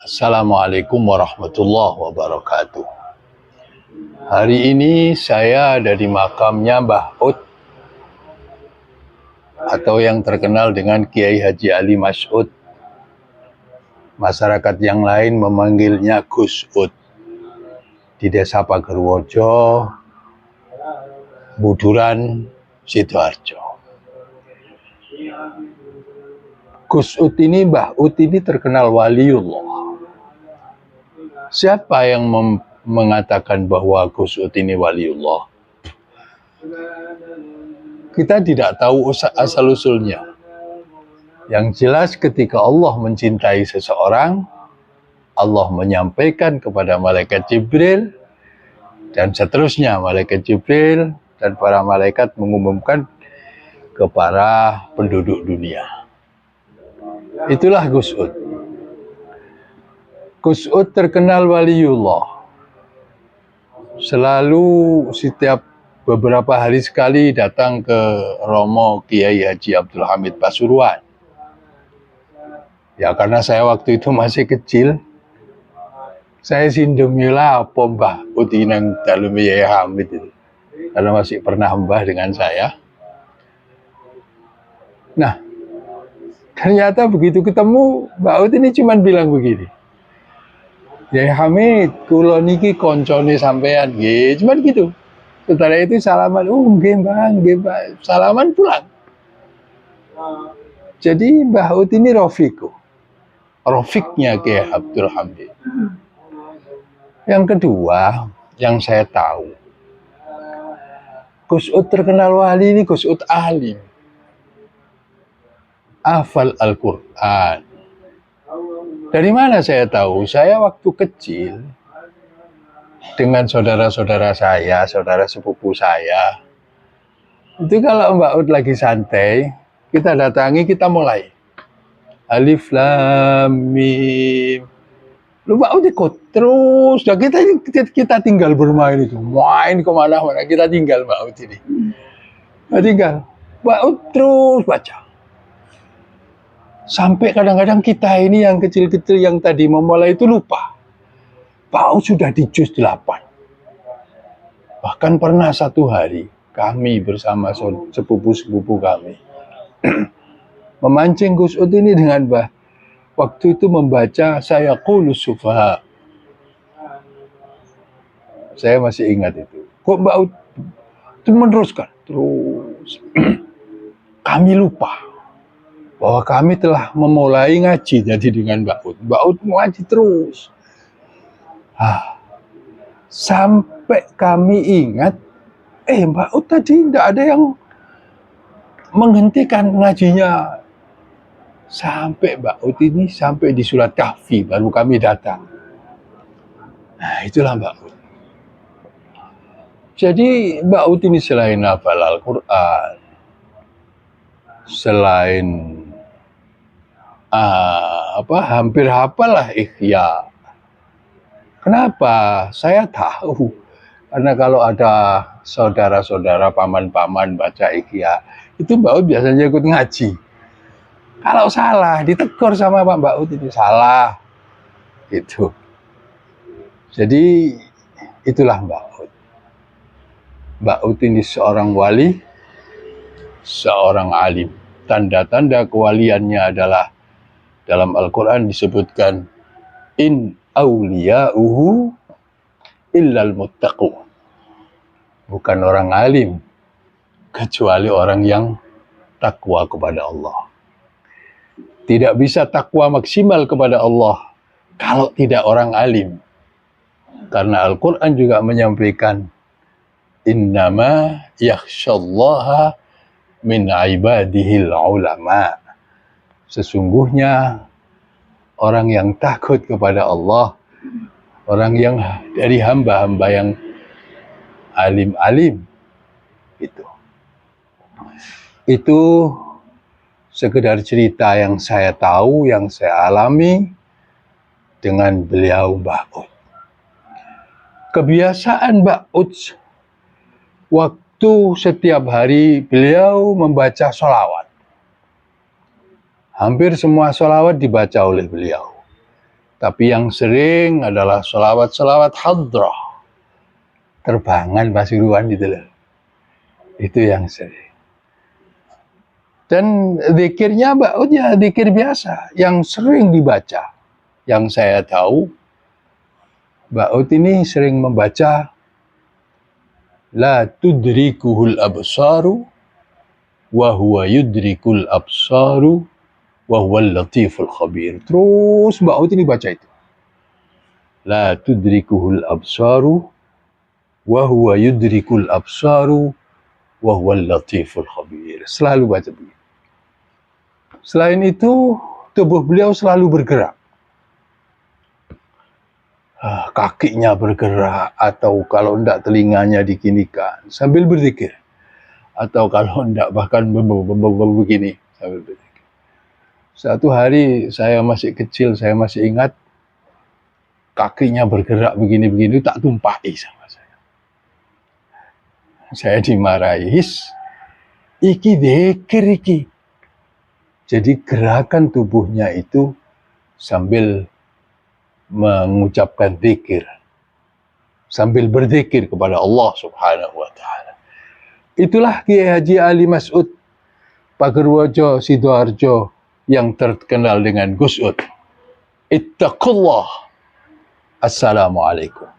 Assalamualaikum warahmatullahi wabarakatuh. Hari ini saya ada di makamnya Mbah Ut atau yang terkenal dengan Kiai Haji Ali Mas'ud. Masyarakat yang lain memanggilnya Gus Ut. Di Desa Pagerwojo, Buduran, Sidoarjo. Gus Ut ini, Mbah Ut ini terkenal waliullah. Siapa yang mengatakan bahwa Gus Ut ini waliullah? Kita tidak tahu asal-usulnya. Yang jelas ketika Allah mencintai seseorang, Allah menyampaikan kepada malaikat Jibril, dan seterusnya malaikat Jibril dan para malaikat mengumumkan kepada penduduk dunia. Itulah Gus Ut. Gus Ut terkenal waliullah. Selalu setiap beberapa hari sekali datang ke Romo Kiai Haji Abdul Hamid Pasuruan. Ya karena saya waktu itu masih kecil, saya sindemila apa Mbah Ut nang dalem Kiai Hamid itu. Karena masih pernah mbah dengan saya. Nah, ternyata begitu ketemu Mbah Ut ini cuma bilang begini. Kiai Hamid, kula niki koncone sampean nggih, cuma gitu. Setelah itu salaman, nggih Bang, nggih Pak. Salaman pulang. Jadi Mbah Ut ini Rofiknya Kiai Abdul Hamid. Yang kedua, yang saya tahu, Gus Ut terkenal wali ini Gus Ut alim. Hafal Al-Quran. Dari mana saya tahu? Saya waktu kecil, dengan saudara-saudara saya, saudara sepupu saya, itu kalau Mbak Ut lagi santai, kita datangi, kita mulai. Alif Lam Mim. Lu Mbak Ut ikut terus. Dan kita tinggal bermain itu. Main kemana-mana, kita tinggal Mbak Ut ini. Tinggal. Mbak Ut terus baca. Sampai kadang-kadang kita ini yang kecil-kecil yang tadi memulai itu lupa. Mbak Ut sudah di juz 8. Bahkan pernah satu hari, kami bersama sepupu-sepupu kami memancing Gus Ut ini dengan waktu itu membaca Sayaqulus Sufaha. Saya masih ingat itu. Kok Mbak Ut itu meneruskan terus. Kami lupa bahwa kami telah memulai ngaji jadi dengan Mbak Ut. Mbak Ut ngaji terus. Sampai kami ingat, Mbak Ut tadi tidak ada yang menghentikan ngajinya. Sampai Mbak Ut ini sampai di surat Kahfi baru kami datang. Nah, itulah Mbak Ut. Jadi Mbak Ut ini selain hafal Al-Quran, selain hampir hafal lah Ihya. Kenapa? Saya tahu. Karena kalau ada saudara-saudara, paman-paman baca Ihya, itu Mbak Ut biasanya ikut ngaji. Kalau salah, ditegur sama Pak Mbak Ut ini salah. Gitu. Jadi, itulah Mbak Ut. Mbak Ut ini seorang wali, seorang alim. Tanda-tanda kewaliannya adalah dalam Al-Quran disebutkan in awliya'uhu illal muttaqun. Bukan orang alim, kecuali orang yang takwa kepada Allah. Tidak bisa takwa maksimal kepada Allah kalau tidak orang alim. Karena Al-Quran juga menyampaikan innama yakhshallaha min ibadihil ulama. Sesungguhnya orang yang takut kepada Allah, orang yang dari hamba-hamba yang alim-alim, itu sekedar cerita yang saya tahu, yang saya alami dengan beliau Mbah Ut. Kebiasaan Mbah Ut, waktu setiap hari beliau membaca sholawat. Hampir semua sholawat dibaca oleh beliau. Tapi yang sering adalah selawat-selawat hadrah. Terbangan Pasuruan gitu loh. Itu yang sering. Dan zikirnya ya zikir biasa yang sering dibaca. Yang saya tahu, Mbak Ut ini sering membaca La tudrikuhul absaru wa huwa yudrikul absaru wa huwal latiful khabir. Terus Mbak Ut ini baca itu. La tudrikuhul absaru wa huwa yudrikul absaru wa huwal latiful khabir. Selalu baca begitu. Selain itu, tubuh beliau selalu bergerak. Kakinya bergerak, atau kalau enggak telinganya dikinikan sambil berzikir, atau kalau enggak bahkan begini sambil berzikir. Satu hari saya masih kecil, saya masih ingat kakinya bergerak begini-begini, tak tumpahi sama saya. Saya dimarahi, iki zikir iki. Jadi gerakan tubuhnya itu sambil mengucapkan zikir, sambil berzikir kepada Allah Subhanahu wa taala. Itulah Kiai Haji Ali Mas'ud Pagerwojo Sidoarjo yang terkenal dengan Gus Ud. Ittaqullah. Assalamualaikum.